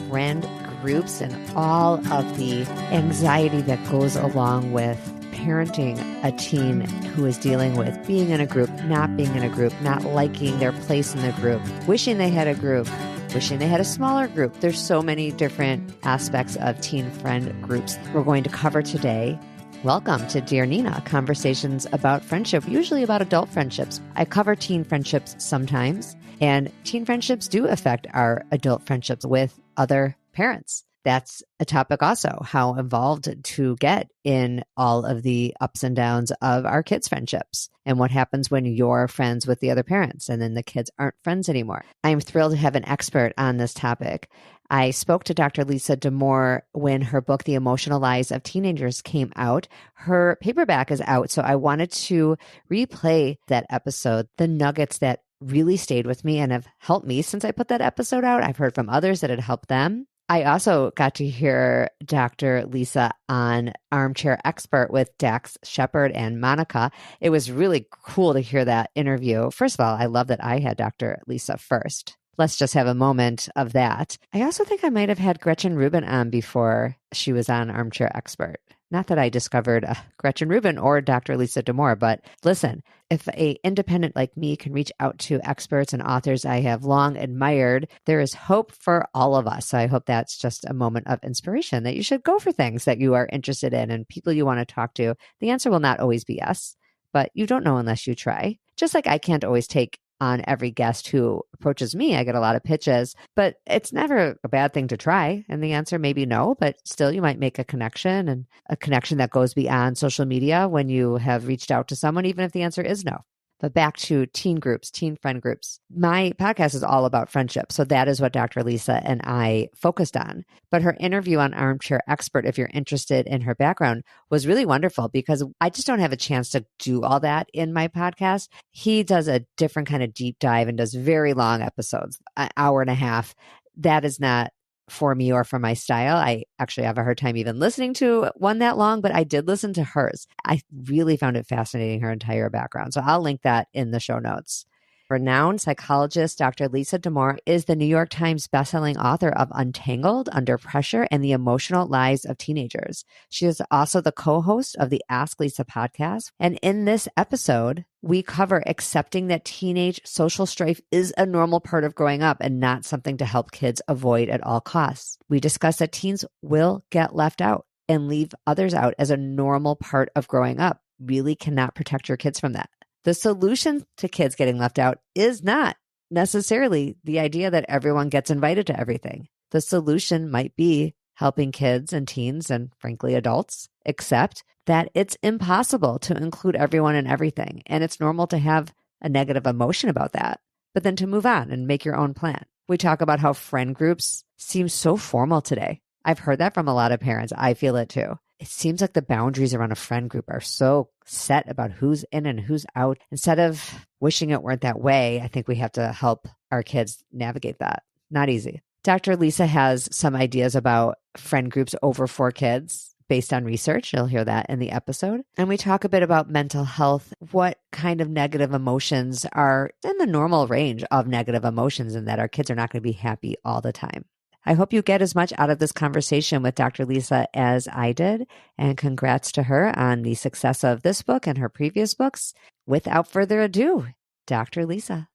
friend groups and all of the anxiety that goes along with parenting a teen who is dealing with being in a group, not being in a group, not liking their place in the group, wishing they had a group, wishing they had a smaller group. There's so many different aspects of teen friend groups we're going to cover today. Welcome to Dear Nina, conversations about friendship, usually about adult friendships. I cover teen friendships sometimes, and teen friendships do affect our adult friendships with other parents. That's a topic also, how involved to get in all of the ups and downs of our kids' friendships and what happens when you're friends with the other parents and then the kids aren't friends anymore. I'm thrilled to have an expert on this topic. I spoke to Dr. Lisa Damour when her book, The Emotional Lives of Teenagers, came out. Her paperback is out, so I wanted to replay that episode, the nuggets that really stayed with me and have helped me since I put that episode out. I've heard from others that it helped them. I also got to hear Dr. Lisa on Armchair Expert with Dax Shepard and Monica. It was really cool to hear that interview. First of all, I love that I had Dr. Lisa first. Let's just have a moment of that. I also think I might have had Gretchen Rubin on before she was on Armchair Expert. Not that I discovered Gretchen Rubin or Dr. Lisa Damour, but listen, if an independent like me can reach out to experts and authors I have long admired, there is hope for all of us. So I hope that's just a moment of inspiration that you should go for things that you are interested in and people you want to talk to. The answer will not always be yes, but you don't know unless you try. Just like I can't always take on every guest who approaches me. I get a lot of pitches, but it's never a bad thing to try. And the answer may be no, but still you might make a connection, and a connection that goes beyond social media when you have reached out to someone, even if the answer is no. But back to teen groups, teen friend groups. My podcast is all about friendship. So that is what Dr. Lisa and I focused on. But her interview on Armchair Expert, if you're interested in her background, was really wonderful because I just don't have a chance to do all that in my podcast. He does a different kind of deep dive and does very long episodes, an hour and a half. That is not for me or for my style. I actually have a hard time even listening to one that long, but I did listen to hers. I really found it fascinating, her entire background. So I'll link that in the show notes. Renowned psychologist Dr. Lisa Damour is the New York Times bestselling author of Untangled, Under Pressure, and The Emotional Lives of Teenagers. She is also the co-host of the Ask Lisa podcast. And in this episode, we cover accepting that teenage social strife is a normal part of growing up and not something to help kids avoid at all costs. We discuss that teens will get left out and leave others out as a normal part of growing up. Really cannot protect your kids from that. The solution to kids getting left out is not necessarily the idea that everyone gets invited to everything. The solution might be helping kids and teens and frankly adults accept that it's impossible to include everyone in everything. And it's normal to have a negative emotion about that, but then to move on and make your own plan. We talk about how friend groups seem so formal today. I've heard that from a lot of parents. I feel it too. It seems like the boundaries around a friend group are so set about who's in and who's out. Instead of wishing it weren't that way, I think we have to help our kids navigate that. Not easy. Dr. Lisa has some ideas about friend groups over 4 kids based on research. You'll hear that in the episode. And we talk a bit about mental health, what kind of negative emotions are in the normal range of negative emotions, and that our kids are not going to be happy all the time. I hope you get as much out of this conversation with Dr. Lisa as I did, and congrats to her on the success of this book and her previous books. Without further ado, Dr. Lisa.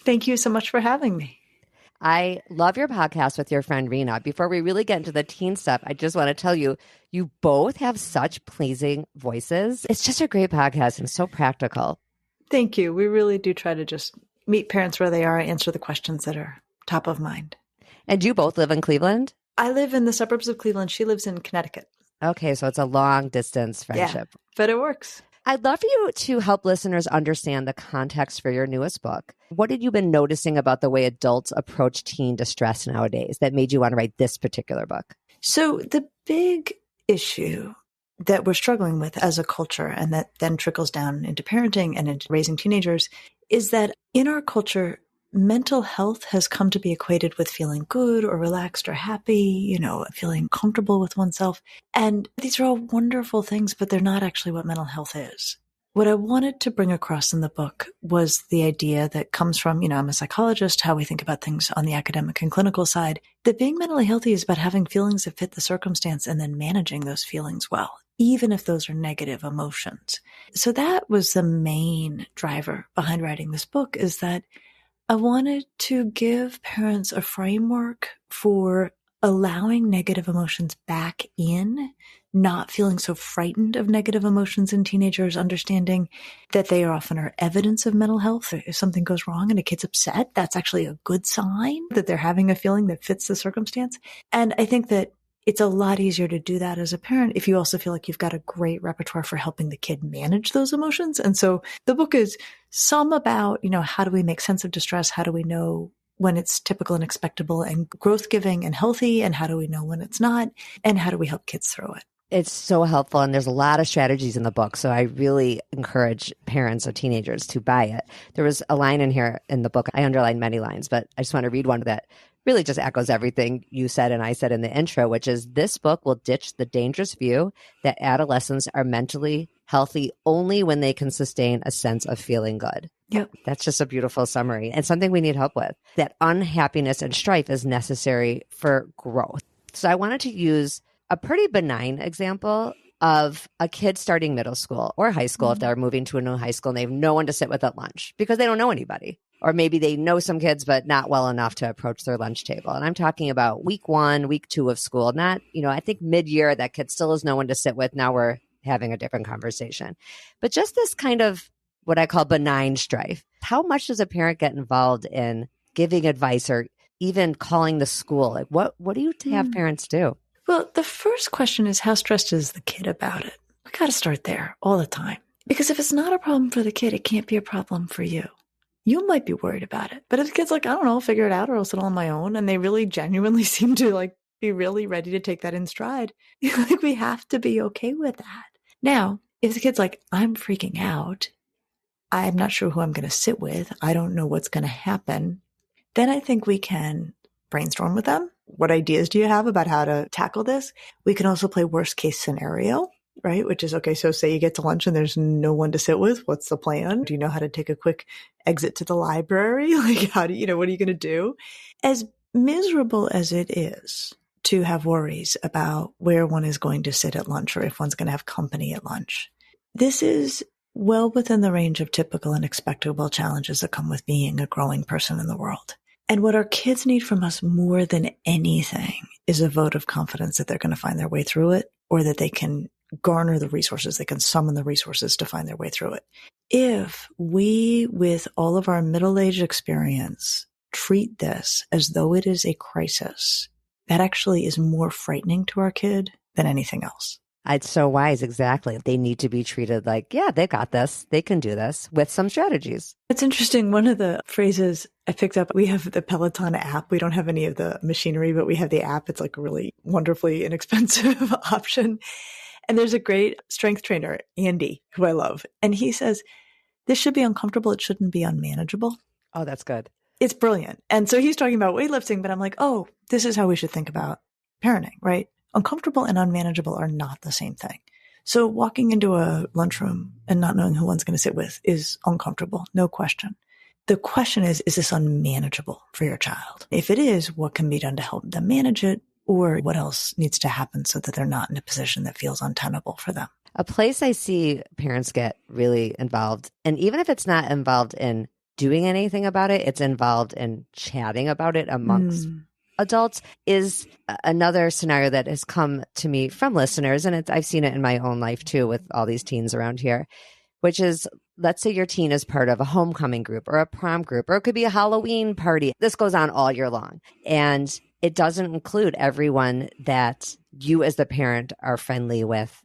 Thank you so much for having me. I love your podcast with your friend Rena. Before we really get into the teen stuff, I just want to tell you, you both have such pleasing voices. It's just a great podcast and so practical. Thank you. We really do try to just meet parents where they are and answer the questions that are top of mind. And you both live in Cleveland? I live in the suburbs of Cleveland. She lives in Connecticut. Okay, so it's a long distance friendship. Yeah, but it works. I'd love for you to help listeners understand the context for your newest book. What have you been noticing about the way adults approach teen distress nowadays that made you want to write this particular book? So the big issue that we're struggling with as a culture, and that then trickles down into parenting and into raising teenagers, is that in our culture, mental health has come to be equated with feeling good or relaxed or happy, feeling comfortable with oneself. And these are all wonderful things, but they're not actually what mental health is. What I wanted to bring across in the book was the idea that comes from, I'm a psychologist, how we think about things on the academic and clinical side, that being mentally healthy is about having feelings that fit the circumstance and then managing those feelings well, even if those are negative emotions. So that was the main driver behind writing this book, is that I wanted to give parents a framework for allowing negative emotions back in, not feeling so frightened of negative emotions in teenagers, understanding that they often are evidence of mental health. If something goes wrong and a kid's upset, that's actually a good sign that they're having a feeling that fits the circumstance. And I think that it's a lot easier to do that as a parent if you also feel like you've got a great repertoire for helping the kid manage those emotions. And so the book is some about, how do we make sense of distress? How do we know when it's typical and expectable and growth giving and healthy? And how do we know when it's not? And how do we help kids through it? It's so helpful. And there's a lot of strategies in the book. So I really encourage parents of teenagers to buy it. There was a line in here in the book. I underlined many lines, but I just want to read one that really just echoes everything you said and I said in the intro, which is, this book will ditch the dangerous view that adolescents are mentally healthy only when they can sustain a sense of feeling good. Yep. That's just a beautiful summary and something we need help with. That unhappiness and strife is necessary for growth. So I wanted to use a pretty benign example of a kid starting middle school or high school, if they're moving to a new high school and they have no one to sit with at lunch because they don't know anybody. Or maybe they know some kids, but not well enough to approach their lunch table. And I'm talking about week 1, week 2 of school, not, I think mid-year that kid still has no one to sit with. Now we're having a different conversation. But just this kind of what I call benign strife. How much does a parent get involved in giving advice or even calling the school? Like what do you have parents do? Well, the first question is, how stressed is the kid about it? We got to start there all the time. Because if it's not a problem for the kid, it can't be a problem for you. You might be worried about it. But if the kid's like, I don't know, I'll figure it out or I'll sit on my own, and they really genuinely seem to be really ready to take that in stride, we have to be okay with that. Now, if the kid's like, I'm freaking out, I'm not sure who I'm going to sit with, I don't know what's going to happen, then I think we can brainstorm with them. What ideas do you have about how to tackle this? We can also play worst case scenario, right? Which is, okay, so say you get to lunch and there's no one to sit with. What's the plan? Do you know how to take a quick exit to the library? What are you going to do? As miserable as it is to have worries about where one is going to sit at lunch or if one's going to have company at lunch, this is well within the range of typical and expectable challenges that come with being a growing person in the world. And what our kids need from us more than anything is a vote of confidence that they're going to find their way through it, or that they can garner the resources, they can summon the resources to find their way through it. If we, with all of our middle-aged experience, treat this as though it is a crisis, that actually is more frightening to our kid than anything else. It's so wise. Exactly. They need to be treated like, yeah, they got this. They can do this with some strategies. It's interesting. One of the phrases I picked up, we have the Peloton app. We don't have any of the machinery, but we have the app. It's like a really wonderfully inexpensive option. And there's a great strength trainer, Andy, who I love. And he says, this should be uncomfortable. It shouldn't be unmanageable. Oh, that's good. It's brilliant. And so he's talking about weightlifting, but I'm like, oh, this is how we should think about parenting, right? Uncomfortable and unmanageable are not the same thing. So walking into a lunchroom and not knowing who one's going to sit with is uncomfortable, no question. The question is this unmanageable for your child? If it is, what can be done to help them manage it? Or what else needs to happen so that they're not in a position that feels untenable for them? A place I see parents get really involved, and even if it's not involved in doing anything about it, it's involved in chatting about it amongst adults, is another scenario that has come to me from listeners. And I've seen it in my own life too, with all these teens around here, which is, let's say your teen is part of a homecoming group or a prom group, or it could be a Halloween party. This goes on all year long. And it doesn't include everyone that you as the parent are friendly with,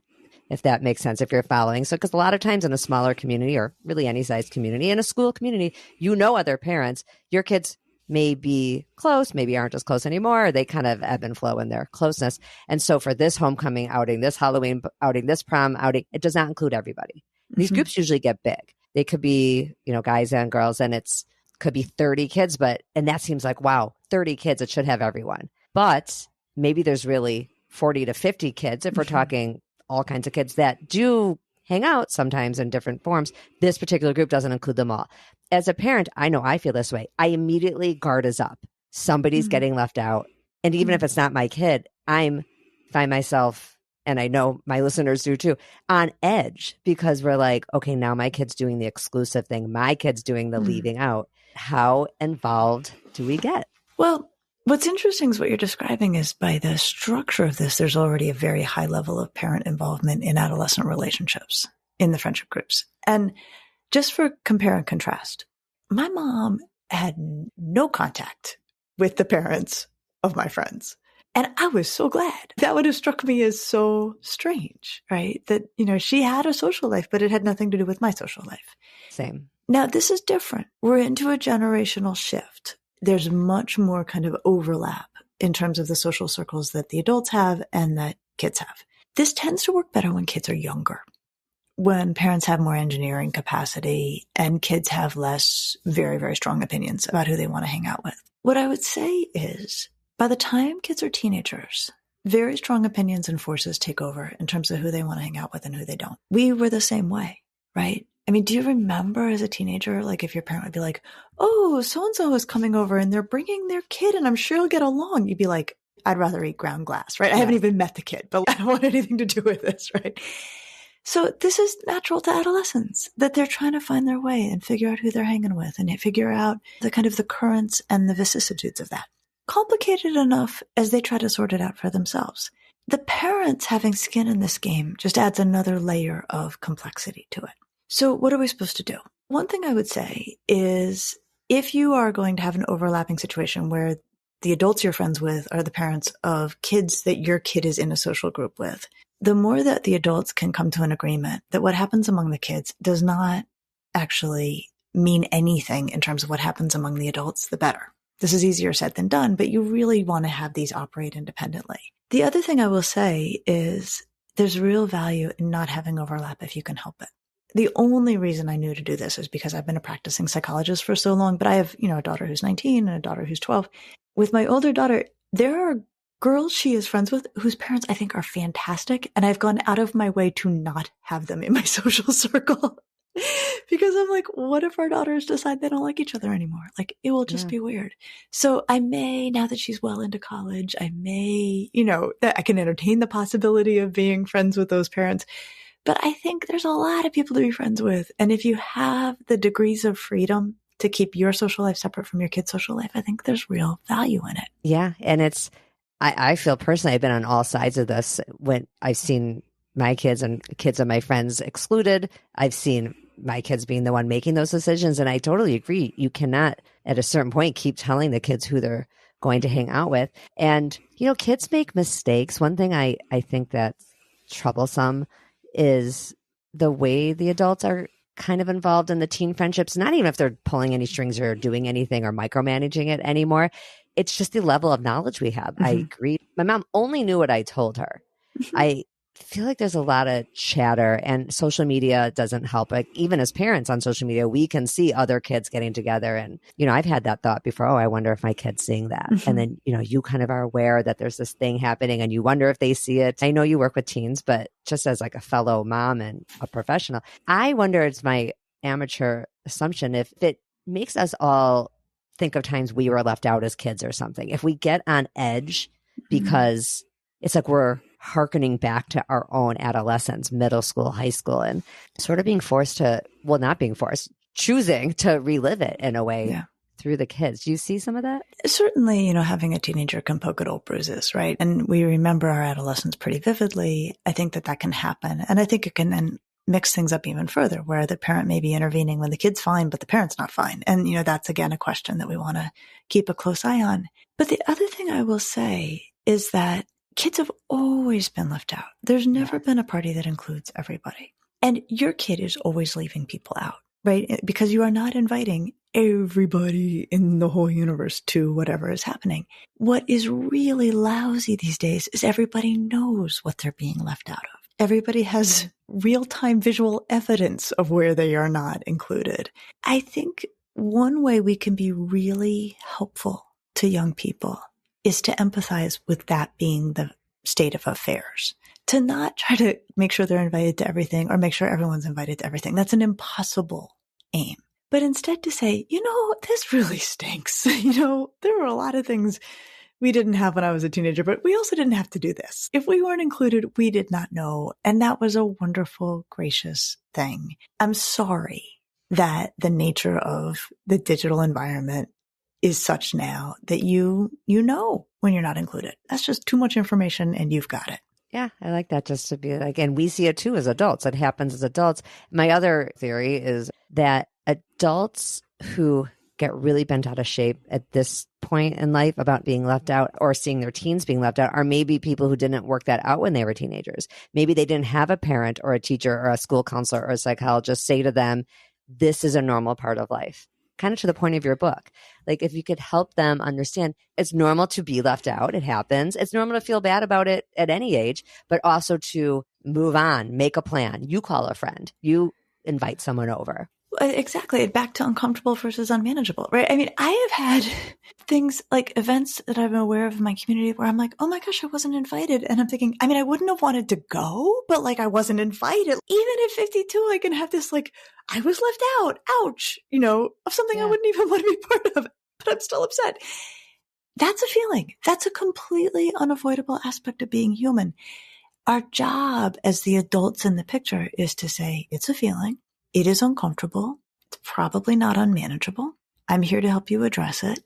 if that makes sense, if you're following. So, because a lot of times in a smaller community, or really any size community, in a school community, other parents, your kids may be close, maybe aren't as close anymore. They kind of ebb and flow in their closeness. And so for this homecoming outing, this Halloween outing, this prom outing, it does not include everybody. These groups usually get big. They could be, guys and girls, and could be 30 kids, and that seems like, wow, 30 kids, it should have everyone. But maybe there's really 40 to 50 kids, if we're talking all kinds of kids, that do hang out sometimes in different forms. This particular group doesn't include them all. As a parent, I know I feel this way. I immediately guard is up. Somebody's getting left out. And even if it's not my kid, find myself, and I know my listeners do too, on edge, because we're like, okay, now my kid's doing the exclusive thing. My kid's doing the leaving out. How involved do we get? Well, what's interesting is what you're describing is by the structure of this, there's already a very high level of parent involvement in adolescent relationships in the friendship groups. And just for compare and contrast, my mom had no contact with the parents of my friends. And I was so glad. That would have struck me as so strange, right? That, she had a social life, but it had nothing to do with my social life. Same. Now, this is different. We're into a generational shift. There's much more kind of overlap in terms of the social circles that the adults have and that kids have. This tends to work better when kids are younger, when parents have more engineering capacity and kids have less very, very strong opinions about who they want to hang out with. What I would say is, by the time kids are teenagers, very strong opinions and forces take over in terms of who they want to hang out with and who they don't. We were the same way, right? I mean, do you remember as a teenager, like if your parent would be like, oh, so-and-so is coming over and they're bringing their kid and I'm sure you'll get along. You'd be like, I'd rather eat ground glass, right? I haven't even met the kid, but I don't want anything to do with this, right? So this is natural to adolescents, that they're trying to find their way and figure out who they're hanging with and figure out the kind of the currents and the vicissitudes of that. Complicated enough as they try to sort it out for themselves. The parents having skin in this game just adds another layer of complexity to it. So what are we supposed to do? One thing I would say is if you are going to have an overlapping situation where the adults you're friends with are the parents of kids that your kid is in a social group with, the more that the adults can come to an agreement that what happens among the kids does not actually mean anything in terms of what happens among the adults, the better. This is easier said than done, but you really want to have these operate independently. The other thing I will say is there's real value in not having overlap if you can help it. The only reason I knew to do this is because I've been a practicing psychologist for so long, but I have, a daughter who's 19 and a daughter who's 12. With my older daughter, there are girls she is friends with whose parents I think are fantastic, and I've gone out of my way to not have them in my social circle. Because I'm like, what if our daughters decide they don't like each other anymore? Like, it will just be weird. So I may, now that she's well into college, I may, that I can entertain the possibility of being friends with those parents. But I think there's a lot of people to be friends with. And if you have the degrees of freedom to keep your social life separate from your kid's social life, I think there's real value in it. Yeah. And I feel personally, I've been on all sides of this when I've seen my kids and kids of my friends excluded. I've seen my kids being the one making those decisions. And I totally agree. You cannot, at a certain point, keep telling the kids who they're going to hang out with. And, kids make mistakes. One thing I think that's troublesome is the way the adults are kind of involved in the teen friendships, not even if they're pulling any strings or doing anything or micromanaging it anymore. It's just the level of knowledge we have. I agree. My mom only knew what I told her. I feel like there's a lot of chatter, and social media doesn't help. Like, even as parents on social media, we can see other kids getting together. And, I've had that thought before. Oh, I wonder if my kid's seeing that. And then, you kind of are aware that there's this thing happening and you wonder if they see it. I know you work with teens, but just as like a fellow mom and a professional, I wonder, it's my amateur assumption, if it makes us all think of times we were left out as kids or something. If we get on edge because it's like we're hearkening back to our own adolescence, middle school, high school, and sort of being forced to, well, not being forced, choosing to relive it in a way through the kids. Do you see some of that? Certainly, having a teenager can poke at old bruises, right? And we remember our adolescence pretty vividly. I think that can happen. And I think it can then mix things up even further, where the parent may be intervening when the kid's fine, but the parent's not fine. And, that's again a question that we want to keep a close eye on. But the other thing I will say is that kids have always been left out. There's never been a party that includes everybody. And your kid is always leaving people out, right? Because you are not inviting everybody in the whole universe to whatever is happening. What is really lousy these days is everybody knows what they're being left out of. Everybody has real-time visual evidence of where they are not included. I think one way we can be really helpful to young people is to empathize with that being the state of affairs, to not try to make sure they're invited to everything or make sure everyone's invited to everything. That's an impossible aim. But instead to say, this really stinks. There were a lot of things we didn't have when I was a teenager, but we also didn't have to do this. If we weren't included, we did not know. And that was a wonderful, gracious thing. I'm sorry that the nature of the digital environment is such now that you know when you're not included. That's just too much information and you've got it. Yeah, I like that, just to be like, and we see it too as adults. It happens as adults. My other theory is that adults who get really bent out of shape at this point in life about being left out or seeing their teens being left out are maybe people who didn't work that out when they were teenagers. Maybe they didn't have a parent or a teacher or a school counselor or a psychologist say to them, this is a normal part of life. Kind of to the point of your book. Like if you could help them understand it's normal to be left out. It happens. It's normal to feel bad about it at any age, but also to move on, make a plan. You call a friend, you invite someone over. Exactly. Back to uncomfortable versus unmanageable, right? I mean, I have had things like events that I'm aware of in my community where I'm like, oh my gosh, I wasn't invited. And I'm thinking, I mean, I wouldn't have wanted to go, but like I wasn't invited. Even at 52, I can have this like, I was left out, ouch, of something I wouldn't even want to be part of, but I'm still upset. That's a feeling. That's a completely unavoidable aspect of being human. Our job as the adults in the picture is to say, it's a feeling. It is uncomfortable. It's probably not unmanageable. I'm here to help you address it.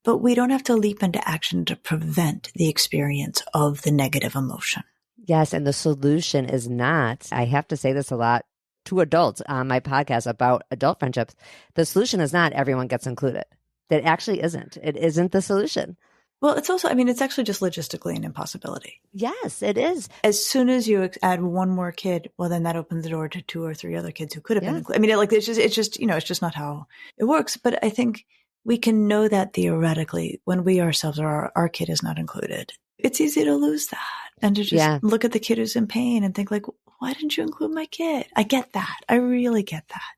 But we don't have to leap into action to prevent the experience of the negative emotion. Yes. And the solution is not, I have to say this a lot to adults on my podcast about adult friendships. The solution is not everyone gets included. That actually isn't. It isn't the solution. Well, it's also, it's actually just logistically an impossibility. Yes, it is. As soon as you add one more kid, well, then that opens the door to 2 or 3 other kids who could have been included. It's just not how it works. But I think we can know that theoretically when we ourselves are, our kid is not included. It's easy to lose that and to just look at the kid who's in pain and think like, why didn't you include my kid? I get that. I really get that.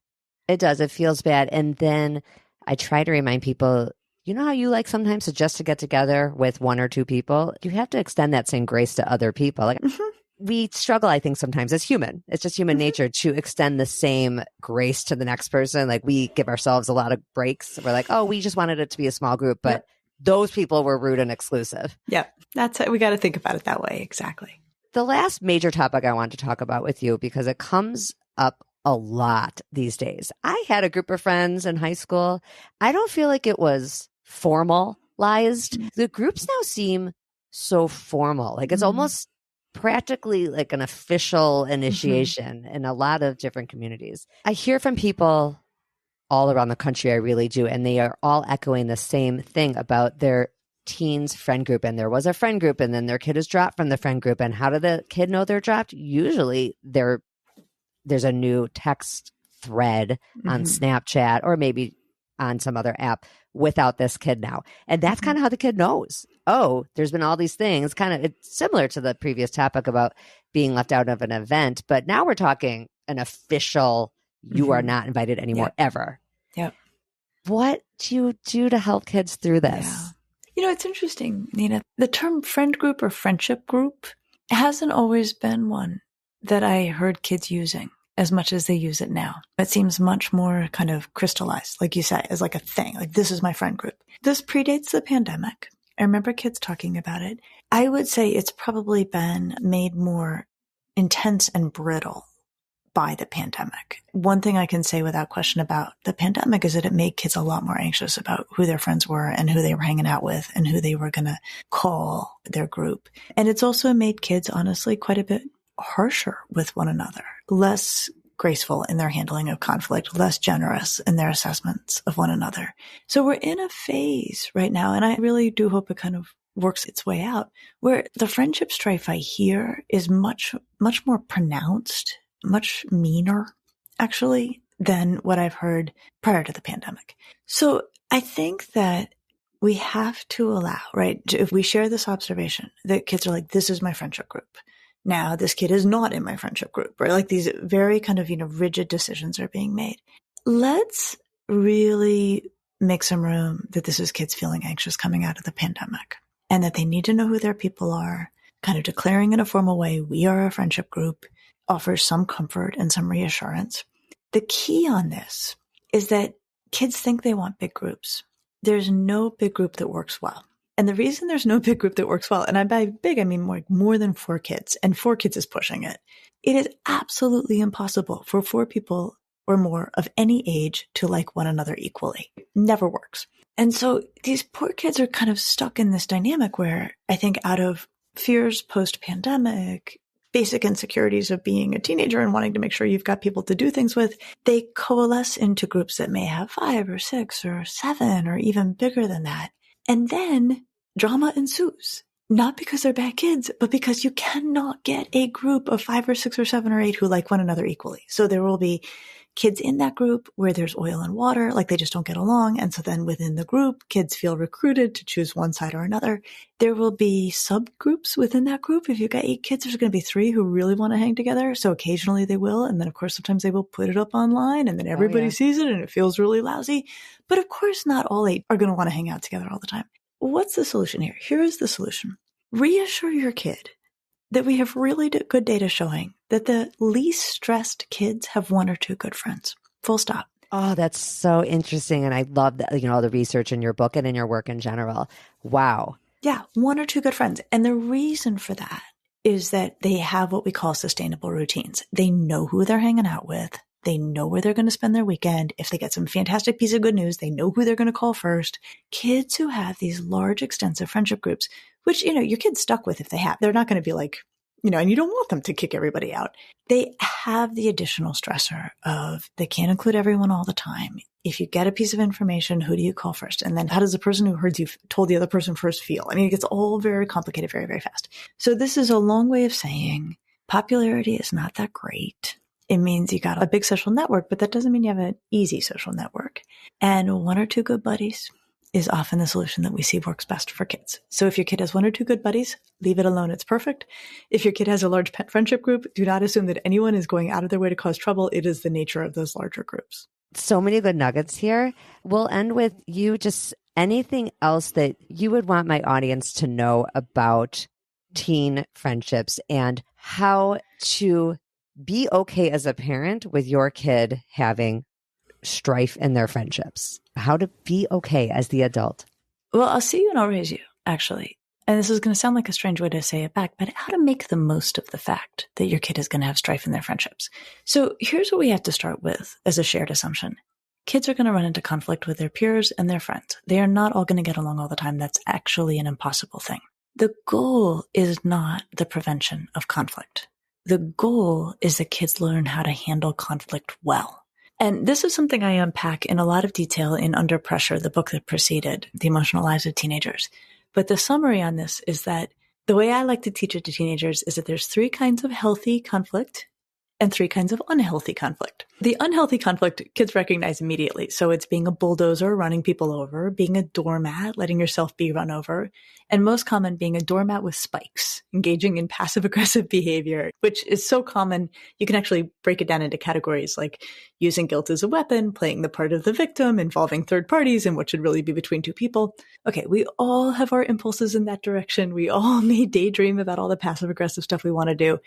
It does. It feels bad. And then I try to remind people, you know how you like sometimes to get together with 1 or 2 people? You have to extend that same grace to other people. Like we struggle, I think, sometimes as human. It's just human nature to extend the same grace to the next person. Like we give ourselves a lot of breaks. We're like, oh, we just wanted it to be a small group, but those people were rude and exclusive. Yeah, that's it. We got to think about it that way. Exactly. The last major topic I want to talk about with you, because it comes up a lot these days. I had a group of friends in high school. I don't feel like it was formalized. The groups now seem so formal. Like it's almost practically like an official initiation in a lot of different communities. I hear from people all around the country, I really do, and they are all echoing the same thing about their teens friend group. And there was a friend group and then their kid is dropped from the friend group. And how did the kid know they're dropped? Usually there's a new text thread on Snapchat or maybe on some other app without this kid now. And that's kind of how the kid knows. Oh, there's been all these things. It's similar to the previous topic about being left out of an event, but now we're talking an official, you are not invited anymore ever. Yep. What do you do to help kids through this? Yeah. It's interesting, Nina. The term friend group or friendship group hasn't always been one that I heard kids using as much as they use it now. It seems much more kind of crystallized, like you say, as like a thing. Like, this is my friend group. This predates the pandemic. I remember kids talking about it. I would say it's probably been made more intense and brittle by the pandemic. One thing I can say without question about the pandemic is that it made kids a lot more anxious about who their friends were and who they were hanging out with and who they were going to call their group. And it's also made kids, honestly, quite a bit harsher with one another, less graceful in their handling of conflict, less generous in their assessments of one another. So we're in a phase right now, and I really do hope it kind of works its way out, where the friendship strife I hear is much, much more pronounced, much meaner, actually, than what I've heard prior to the pandemic. So I think that we have to allow, right, if we share this observation that kids are like, this is my friendship group. Now this kid is not in my friendship group, right? Like these very kind of, rigid decisions are being made. Let's really make some room that this is kids feeling anxious coming out of the pandemic and that they need to know who their people are, kind of declaring in a formal way, we are a friendship group, offers some comfort and some reassurance. The key on this is that kids think they want big groups. There's no big group that works well. And the reason there's no big group that works well, and by big, I mean more than 4 kids, and 4 kids is pushing it. It is absolutely impossible for 4 people or more of any age to like one another equally. Never works. And so these poor kids are kind of stuck in this dynamic where I think out of fears post-pandemic, basic insecurities of being a teenager and wanting to make sure you've got people to do things with, they coalesce into groups that may have 5 or 6 or 7 or even bigger than that. And then drama ensues. Not because they're bad kids, but because you cannot get a group of 5 or 6 or 7 or 8 who like one another equally. So there will be kids in that group where there's oil and water, like they just don't get along. And so then within the group, kids feel recruited to choose one side or another. There will be subgroups within that group. If you've got 8 kids, there's going to be 3 who really want to hang together. So occasionally they will. And then of course, sometimes they will put it up online and then everybody sees it and it feels really lousy. But of course, not all 8 are going to want to hang out together all the time. What's the solution here? Here is the solution. Reassure your kid that we have really good data showing that the least stressed kids have 1 or 2 good friends. Full stop. Oh, that's so interesting. And I love that, all the research in your book and in your work in general. Wow. Yeah, 1 or 2 good friends. And the reason for that is that they have what we call sustainable routines. They know who they're hanging out with. They know where they're going to spend their weekend. If they get some fantastic piece of good news, they know who they're going to call first. Kids who have these large, extensive friendship groups, which, your kid's stuck with if they have, they're not going to be like, and you don't want them to kick everybody out. They have the additional stressor of they can't include everyone all the time. If you get a piece of information, who do you call first? And then how does the person who heard you told the other person first feel? I mean, it gets all very complicated very, very fast. So this is a long way of saying popularity is not that great. It means you got a big social network, but that doesn't mean you have an easy social network. And 1 or 2 good buddies is often the solution that we see works best for kids. So if your kid has 1 or 2 good buddies, leave it alone. It's perfect. If your kid has a large pet friendship group, do not assume that anyone is going out of their way to cause trouble. It is the nature of those larger groups. So many good nuggets here. We'll end with you just anything else that you would want my audience to know about teen friendships and how to be okay as a parent with your kid having strife in their friendships. How to be okay as the adult. Well, I'll see you and I'll raise you, actually. And this is going to sound like a strange way to say it back, but how to make the most of the fact that your kid is going to have strife in their friendships. So here's what we have to start with as a shared assumption. Kids are going to run into conflict with their peers and their friends. They are not all going to get along all the time. That's actually an impossible thing. The goal is not the prevention of conflict. The goal is that kids learn how to handle conflict well. And this is something I unpack in a lot of detail in Under Pressure, the book that preceded The Emotional Lives of Teenagers. But the summary on this is that the way I like to teach it to teenagers is that there's 3 kinds of healthy conflict and 3 kinds of unhealthy conflict. The unhealthy conflict, kids recognize immediately. So it's being a bulldozer, running people over, being a doormat, letting yourself be run over, and most common, being a doormat with spikes, engaging in passive-aggressive behavior, which is so common. You can actually break it down into categories like using guilt as a weapon, playing the part of the victim, involving third parties, and what should really be between 2 people. Okay, we all have our impulses in that direction. We all may daydream about all the passive-aggressive stuff we want to do.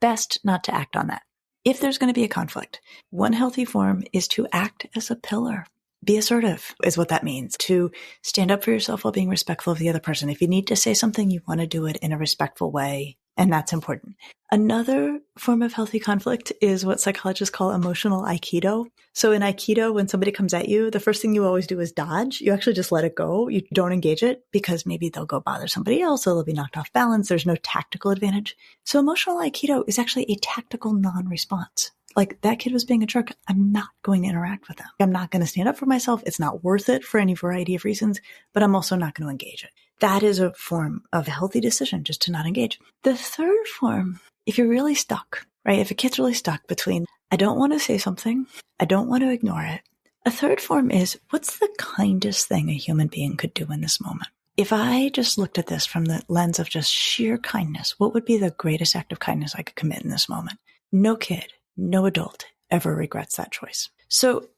Best not to act on that. If there's going to be a conflict, one healthy form is to act as a pillar. Be assertive is what that means. To stand up for yourself while being respectful of the other person. If you need to say something, you want to do it in a respectful way. And that's important. Another form of healthy conflict is what psychologists call emotional Aikido. So in Aikido, when somebody comes at you, the first thing you always do is dodge. You actually just let it go. You don't engage it because maybe they'll go bother somebody else or they'll be knocked off balance. There's no tactical advantage. So emotional Aikido is actually a tactical non-response. Like, that kid was being a jerk. I'm not going to interact with them. I'm not going to stand up for myself. It's not worth it for any variety of reasons, but I'm also not going to engage it. That is a form of a healthy decision, just to not engage. The third form, if you're really stuck, right? If a kid's really stuck between, I don't want to say something, I don't want to ignore it. A third form is, what's the kindest thing a human being could do in this moment? If I just looked at this from the lens of just sheer kindness, what would be the greatest act of kindness I could commit in this moment? No kid, no adult ever regrets that choice. So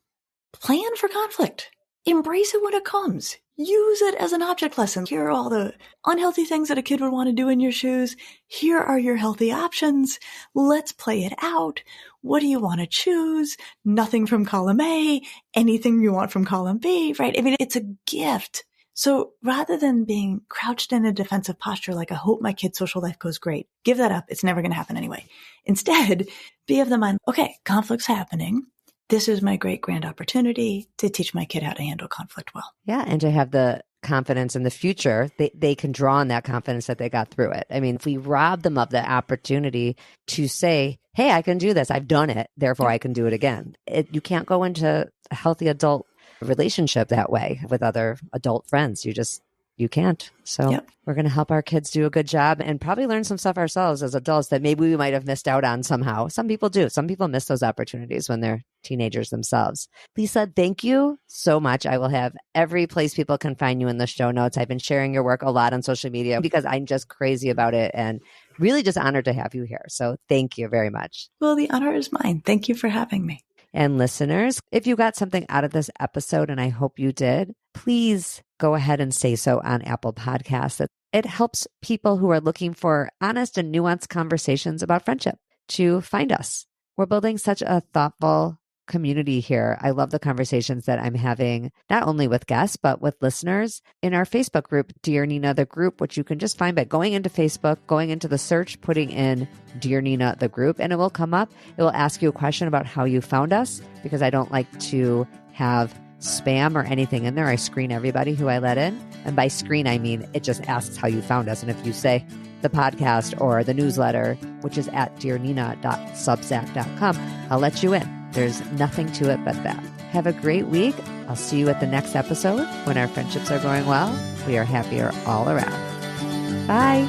plan for conflict. embrace it when it comes. Use it as an object lesson. Here are all the unhealthy things that a kid would want to do in your shoes. Here are your healthy options. Let's play it out. What do you want to choose? Nothing from column A, anything you want from column B, right? I mean, it's a gift. So rather than being crouched in a defensive posture, like, I hope my kid's social life goes great, give that up. It's never going to happen anyway. Instead, be of the mind, okay, conflict's happening. This is my great grand opportunity to teach my kid how to handle conflict well. Yeah. And to have the confidence in the future, they can draw on that confidence that they got through it. I mean, if we rob them of the opportunity to say, hey, I can do this. I've done it. Therefore, I can do it again. You can't go into a healthy adult relationship that way with other adult friends. You can't. So we're going to help our kids do a good job and probably learn some stuff ourselves as adults that maybe we might have missed out on somehow. Some people do. Some people miss those opportunities when they're teenagers themselves. Lisa, thank you so much. I will have every place people can find you in the show notes. I've been sharing your work a lot on social media because I'm just crazy about it and really just honored to have you here. So thank you very much. Well, the honor is mine. Thank you for having me. And listeners, if you got something out of this episode, and I hope you did, please go ahead and say so on Apple Podcasts. It helps people who are looking for honest and nuanced conversations about friendship to find us. We're building such a thoughtful community here. I love the conversations that I'm having, not only with guests, but with listeners in our Facebook group, Dear Nina, the group, which you can just find by going into Facebook, going into the search, putting in Dear Nina, the group, and it will come up. It will ask you a question about how you found us, because I don't like to have spam or anything in there. I screen everybody who I let in. And by screen, I mean, it just asks how you found us. And if you say the podcast or the newsletter, which is at dearnina.substack.com, I'll let you in. There's nothing to it but that. Have a great week. I'll see you at the next episode. When our friendships are going well, we are happier all around. Bye.